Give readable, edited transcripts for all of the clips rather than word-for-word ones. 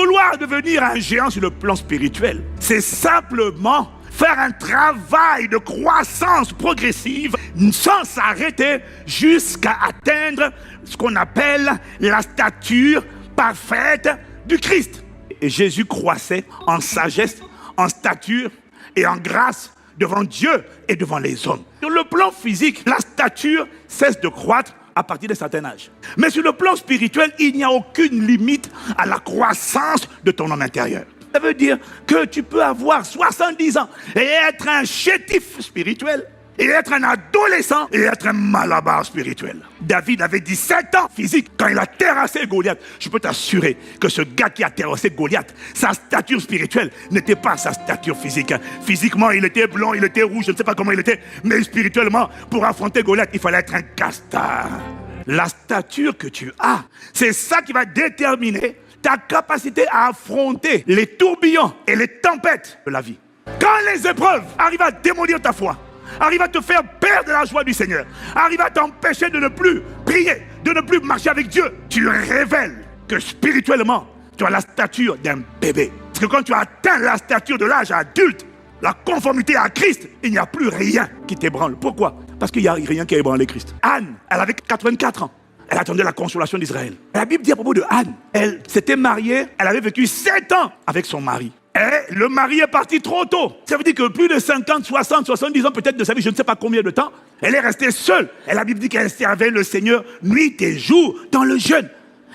Vouloir devenir un géant sur le plan spirituel, c'est simplement faire un travail de croissance progressive sans s'arrêter jusqu'à atteindre ce qu'on appelle la stature parfaite du Christ. Et Jésus croissait en sagesse, en stature et en grâce devant Dieu et devant les hommes. Sur le plan physique, la stature cesse de croître à partir d'un certain âge. Mais sur le plan spirituel, il n'y a aucune limite à la croissance de ton homme intérieur. Ça veut dire que tu peux avoir 70 ans et être un chétif spirituel, et être un adolescent et être un malabar spirituel. David avait 17 ans physique quand il a terrassé Goliath. Je peux t'assurer que ce gars qui a terrassé Goliath, sa stature spirituelle n'était pas sa stature physique. Physiquement, il était blanc, il était rouge, je ne sais pas comment il était, mais spirituellement, pour affronter Goliath, il fallait être un castard. La stature que tu as, c'est ça qui va déterminer ta capacité à affronter les tourbillons et les tempêtes de la vie. Quand les épreuves arrivent à démolir ta foi, arrive à te faire perdre la joie du Seigneur, arrive à t'empêcher de ne plus prier, de ne plus marcher avec Dieu, tu révèles que spirituellement, tu as la stature d'un bébé. Parce que quand tu as atteint la stature de l'âge adulte, la conformité à Christ, il n'y a plus rien qui t'ébranle. Pourquoi? Parce qu'il n'y a rien qui a ébranlé Christ. Anne, elle avait 84 ans. Elle attendait la consolation d'Israël. La Bible dit à propos de Anne, elle s'était mariée, elle avait vécu 7 ans avec son mari. Et le mari est parti trop tôt. Ça veut dire que plus de 50, 60, 70 ans peut-être de sa vie, je ne sais pas combien de temps, elle est restée seule. Et la Bible dit qu'elle servait le Seigneur nuit et jour dans le jeûne.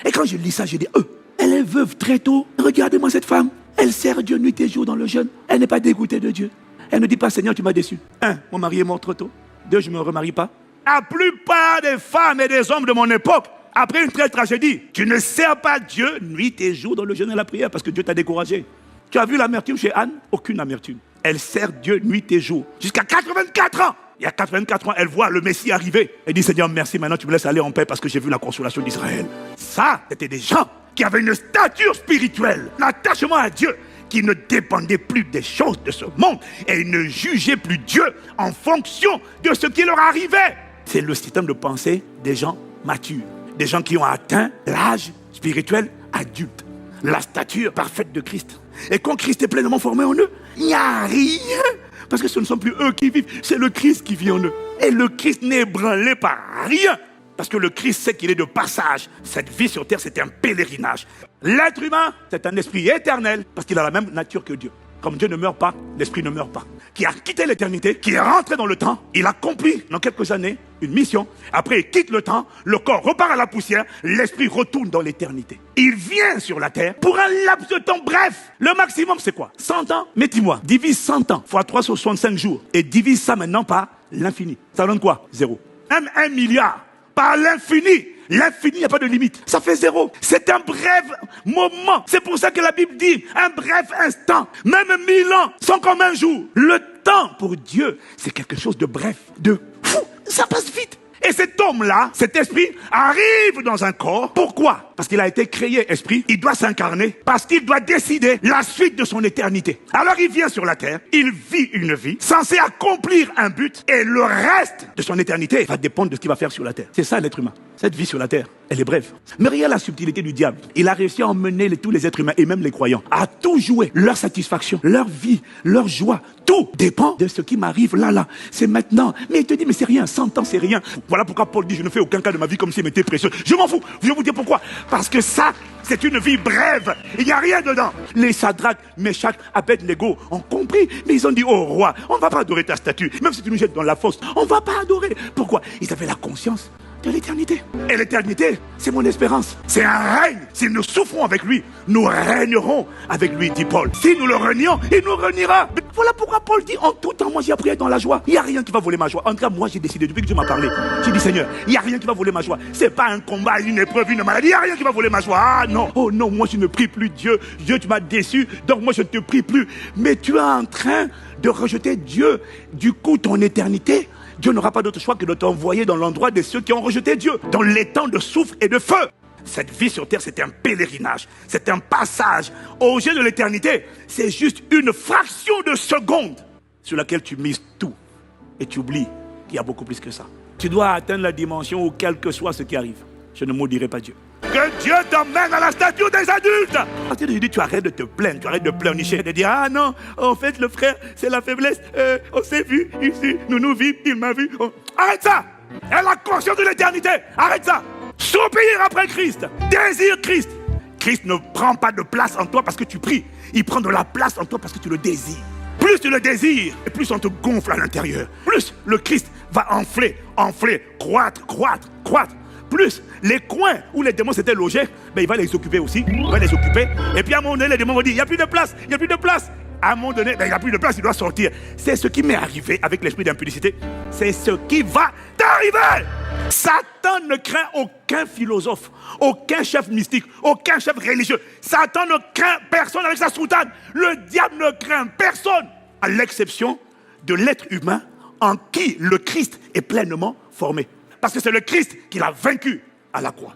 Et quand je lis ça, je dis, elle est veuve très tôt. Regardez-moi cette femme. Elle sert Dieu nuit et jour dans le jeûne. Elle n'est pas dégoûtée de Dieu. Elle ne dit pas, Seigneur, tu m'as déçu. 1, mon mari est mort trop tôt. 2, je ne me remarie pas. La plupart des femmes et des hommes de mon époque, après une telle tragédie, tu ne sers pas Dieu nuit et jour dans le jeûne et la prière parce que Dieu t'a découragé. Tu as vu l'amertume chez Anne? Aucune amertume. Elle sert Dieu nuit et jour. Jusqu'à 84 ans. Il y a 84 ans, elle voit le Messie arriver. Elle dit, Seigneur, merci, maintenant tu me laisses aller en paix parce que j'ai vu la consolation d'Israël. Ça, c'était des gens qui avaient une stature spirituelle, un attachement à Dieu, qui ne dépendaient plus des choses de ce monde et ils ne jugeaient plus Dieu en fonction de ce qui leur arrivait. C'est le système de pensée des gens matures, des gens qui ont atteint l'âge spirituel adulte, la stature parfaite de Christ. Et quand Christ est pleinement formé en eux, il n'y a rien. Parce que ce ne sont plus eux qui vivent, c'est le Christ qui vit en eux. Et le Christ n'est ébranlé par rien. Parce que le Christ sait qu'il est de passage. Cette vie sur terre, c'est un pèlerinage. L'être humain, c'est un esprit éternel. Parce qu'il a la même nature que Dieu. Comme Dieu ne meurt pas, l'esprit ne meurt pas. Qui a quitté l'éternité, qui est rentré dans le temps, il accomplit dans quelques années une mission. Après, il quitte le temps, le corps repart à la poussière, l'esprit retourne dans l'éternité. Il vient sur la terre pour un laps de temps bref. Le maximum, c'est quoi? 100 ans? Mais dis-moi, divise 100 ans fois 365 jours et divise ça maintenant par l'infini. Ça donne quoi? 0. Même 1 milliard par l'infini. L'infini, il n'y a pas de limite. Ça fait 0. C'est un bref moment. C'est pour ça que la Bible dit un bref instant. Même 1000 ans sont comme un jour. Le temps pour Dieu, c'est quelque chose de bref, de fou. Ça passe vite. Et cet homme-là, cet esprit, arrive dans un corps. Pourquoi? Parce qu'il a été créé esprit. Il doit s'incarner. Parce qu'il doit décider la suite de son éternité. Alors il vient sur la terre. Il vit une vie censée accomplir un but. Et le reste de son éternité va dépendre de ce qu'il va faire sur la terre. C'est ça l'être humain. Cette vie sur la terre, elle est brève. Mais regarde la subtilité du diable. Il a réussi à emmener tous les êtres humains, et même les croyants, à tout jouer. Leur satisfaction, leur vie, leur joie. Tout dépend de ce qui m'arrive là. C'est maintenant. Mais il te dit, mais c'est rien. 100 ans, c'est rien. Voilà pourquoi Paul dit, je ne fais aucun cas de ma vie comme si elle m'était précieuse. Je m'en fous. Je vais vous dire pourquoi. Parce que ça, c'est une vie brève. Il n'y a rien dedans. Les Shadrach, Meshach, Abednego ont compris. Mais ils ont dit, oh roi, on ne va pas adorer ta statue. Même si tu nous jettes dans la fosse, on ne va pas adorer. Pourquoi? Ils avaient la conscience de l'éternité. Et l'éternité, c'est mon espérance. C'est un règne. Si nous souffrons avec lui, nous régnerons avec lui, dit Paul. Si nous le renions, il nous reniera. Voilà pourquoi Paul dit, en tout temps, moi j'ai appris à être dans la joie. Il n'y a rien qui va voler ma joie. En tout cas, moi j'ai décidé, depuis que Dieu m'a parlé, j'ai dit, Seigneur, il n'y a rien qui va voler ma joie. C'est pas un combat, une épreuve, une maladie. Il n'y a rien qui va voler ma joie. Ah non, oh non, moi je ne prie plus Dieu. Dieu, tu m'as déçu, donc moi je ne te prie plus. Mais tu es en train de rejeter Dieu. Du coup, ton éternité, Dieu n'aura pas d'autre choix que de t'envoyer dans l'endroit de ceux qui ont rejeté Dieu, dans les temps de souffle et de feu. Cette vie sur terre, c'est un pèlerinage, c'est un passage. Aux yeux de l'éternité, c'est juste une fraction de seconde sur laquelle tu mises tout. Et tu oublies qu'il y a beaucoup plus que ça. Tu dois atteindre la dimension où quel que soit ce qui arrive, je ne maudirai pas Dieu. Que Dieu t'emmène à la stature des adultes. Parce que je dis, tu arrêtes de te plaindre, tu arrêtes de pleurnicher, de dire, ah non, en fait, le frère, c'est la faiblesse. On s'est vu ici, nous vîmes, il m'a vu. Arrête ça. Elle a conscience de l'éternité. Arrête ça. Soupir après Christ. Désire Christ. Christ ne prend pas de place en toi parce que tu pries. Il prend de la place en toi parce que tu le désires. Plus tu le désires, et plus on te gonfle à l'intérieur. Plus le Christ va enfler, croître. Plus les coins où les démons s'étaient logés, ben il va les occuper aussi. Il va les occuper. Et puis à un moment donné, les démons vont dire, il n'y a plus de place, À un moment donné, ben, il n'y a plus de place, il doit sortir. C'est ce qui m'est arrivé avec l'esprit d'impudicité. C'est ce qui va t'arriver. Satan ne craint aucun philosophe, aucun chef mystique, aucun chef religieux. Satan ne craint personne avec sa soutane. Le diable ne craint personne, à l'exception de l'être humain en qui le Christ est pleinement formé. Parce que c'est le Christ qui l'a vaincu à la croix.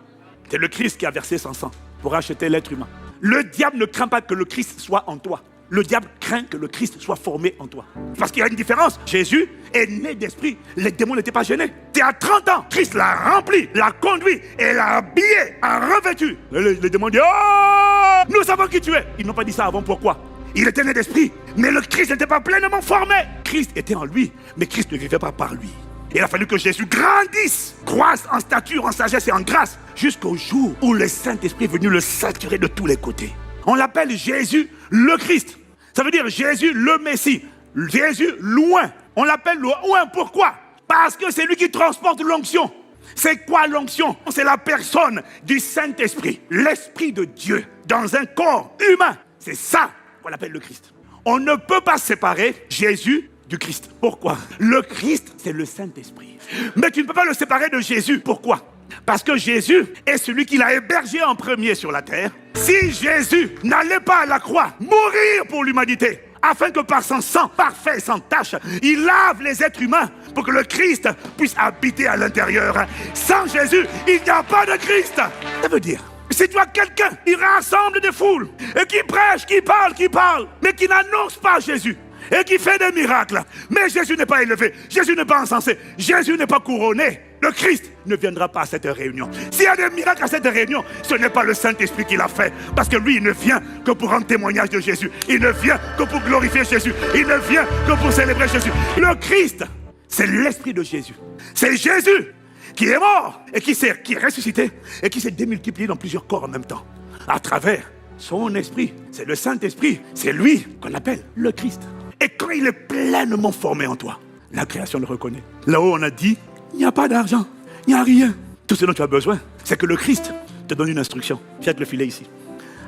C'est le Christ qui a versé son sang pour acheter l'être humain. Le diable ne craint pas que le Christ soit en toi. Le diable craint que le Christ soit formé en toi. Parce qu'il y a une différence. Jésus est né d'esprit. Les démons n'étaient pas gênés. C'est à 30 ans. Christ l'a rempli, l'a conduit et l'a habillé, a revêtu. Les démons disent, oh, nous savons qui tu es. Ils n'ont pas dit ça avant. Pourquoi? Il était né d'esprit. Mais le Christ n'était pas pleinement formé. Christ était en lui. Mais Christ ne vivait pas par lui. Il a fallu que Jésus grandisse, croisse en stature, en sagesse et en grâce, jusqu'au jour où le Saint-Esprit est venu le saturer de tous les côtés. On l'appelle Jésus le Christ. Ça veut dire Jésus le Messie. Jésus loin. On l'appelle loin. Pourquoi? Parce que c'est lui qui transporte l'onction. C'est quoi l'onction? C'est la personne du Saint-Esprit, l'Esprit de Dieu, dans un corps humain. C'est ça qu'on appelle le Christ. On ne peut pas séparer Jésus du Christ. Pourquoi? Le Christ, c'est le Saint-Esprit. Mais tu ne peux pas le séparer de Jésus. Pourquoi? Parce que Jésus est celui qui l'a hébergé en premier sur la terre. Si Jésus n'allait pas à la croix mourir pour l'humanité, afin que par son sang parfait et sans tache, il lave les êtres humains pour que le Christ puisse habiter à l'intérieur. Sans Jésus, il n'y a pas de Christ. Ça veut dire, si tu as quelqu'un qui rassemble des foules et qui prêche, qui parle, mais qui n'annonce pas Jésus, et qui fait des miracles, mais Jésus n'est pas élevé, Jésus n'est pas encensé, Jésus n'est pas couronné, le Christ ne viendra pas à cette réunion. S'il y a des miracles à cette réunion, ce n'est pas le Saint-Esprit qui l'a fait, parce que lui, il ne vient que pour rendre témoignage de Jésus, il ne vient que pour glorifier Jésus, il ne vient que pour célébrer Jésus. Le Christ, c'est l'Esprit de Jésus. C'est Jésus qui est mort et qui est ressuscité et qui s'est démultiplié dans plusieurs corps en même temps, à travers son esprit. C'est le Saint-Esprit, c'est lui qu'on appelle le Christ. Et quand il est pleinement formé en toi, la création le reconnaît. Là-haut, on a dit, il n'y a pas d'argent, il n'y a rien. Tout ce dont tu as besoin, c'est que le Christ te donne une instruction. Jette le filet ici.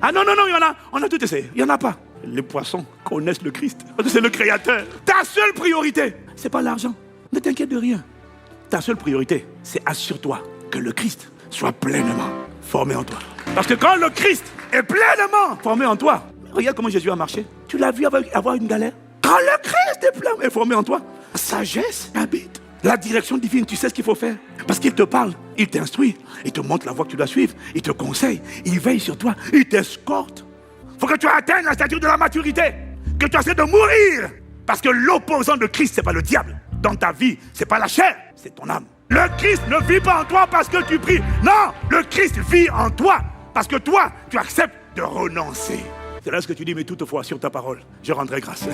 Ah non, il y en a, on a tout essayé. Il n'y en a pas. Les poissons connaissent le Christ, parce que c'est le Créateur. Ta seule priorité, c'est pas l'argent. Ne t'inquiète de rien. Ta seule priorité, c'est assure-toi que le Christ soit pleinement formé en toi. Parce que quand le Christ est pleinement formé en toi, regarde comment Jésus a marché. Tu l'as vu avoir une galère? Quand le Christ est pleinement formé en toi, sagesse habite. La direction divine, tu sais ce qu'il faut faire. Parce qu'il te parle, il t'instruit, il te montre la voie que tu dois suivre, il te conseille, il veille sur toi, il t'escorte. Il faut que tu atteignes la stature de la maturité, que tu essaies de mourir. Parce que l'opposant de Christ, c'est pas le diable. Dans ta vie, c'est pas la chair, c'est ton âme. Le Christ ne vit pas en toi parce que tu pries. Non, le Christ vit en toi parce que toi, tu acceptes de renoncer. C'est là ce que tu dis, mais toutefois, sur ta parole, je rendrai grâce.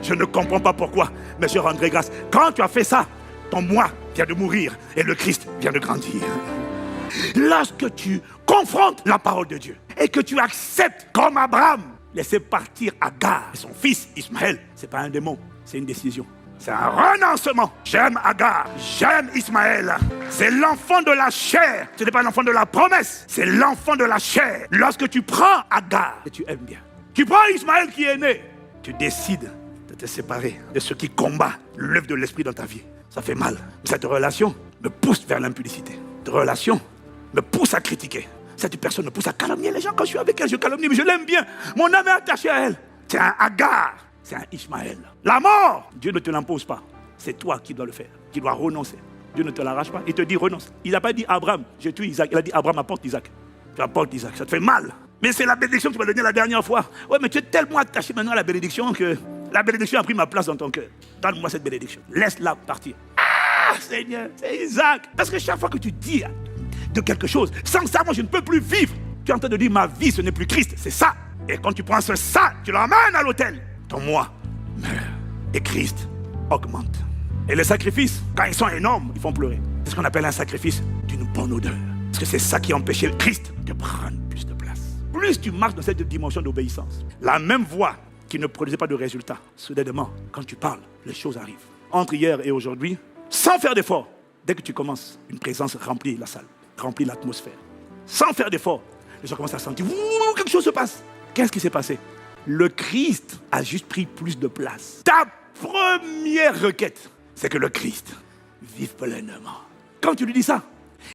Je ne comprends pas pourquoi, mais je rendrai grâce. Quand tu as fait ça, ton moi vient de mourir et le Christ vient de grandir. Lorsque tu confrontes la parole de Dieu et que tu acceptes, comme Abraham, laisser partir Agar et son fils Ismaël, c'est pas un démon, c'est une décision. C'est un renoncement. J'aime Agar, j'aime Ismaël. C'est l'enfant de la chair. Ce n'est pas l'enfant de la promesse, c'est l'enfant de la chair. Lorsque tu prends Agar et tu aimes bien, tu prends Ismaël qui est né, tu décides de te séparer de ce qui combat l'œuvre de l'esprit dans ta vie. Ça fait mal. Cette relation me pousse vers l'impudicité. Cette relation me pousse à critiquer. Cette personne me pousse à calomnier les gens. Quand je suis avec elle, je calomnie, mais je l'aime bien. Mon âme est attachée à elle. C'est un Agar. C'est un Ismaël. La mort, Dieu ne te l'impose pas. C'est toi qui dois le faire, qui dois renoncer. Dieu ne te l'arrache pas. Il te dit renonce. Il n'a pas dit Abraham, je tue Isaac. Il a dit Abraham, apporte Isaac. Tu apportes Isaac. Ça te fait mal. Mais c'est la bénédiction que tu m'as donnée la dernière fois. Ouais, mais tu es tellement attaché maintenant à la bénédiction que la bénédiction a pris ma place dans ton cœur. Donne-moi cette bénédiction. Laisse-la partir. Ah, Seigneur, c'est Isaac. Parce que chaque fois que tu dis, de quelque chose. Sans ça, moi, je ne peux plus vivre. Tu es en train de dire, ma vie, ce n'est plus Christ, c'est ça. Et quand tu prends ce ça, tu l'emmènes à l'autel. Ton moi meurt et Christ augmente. Et les sacrifices, quand ils sont énormes, ils font pleurer. C'est ce qu'on appelle un sacrifice d'une bonne odeur. Parce que c'est ça qui a empêché le Christ de prendre plus de place. Plus tu marches dans cette dimension d'obéissance, la même voix qui ne produisait pas de résultat, soudainement, quand tu parles, les choses arrivent. Entre hier et aujourd'hui, sans faire d'effort, dès que tu commences, une présence remplit la salle, remplit l'atmosphère. Sans faire d'effort, les gens commencent à sentir, quelque chose se passe. Qu'est-ce qui s'est passé? Le Christ a juste pris plus de place. Ta première requête, c'est que le Christ vive pleinement. Quand tu lui dis ça,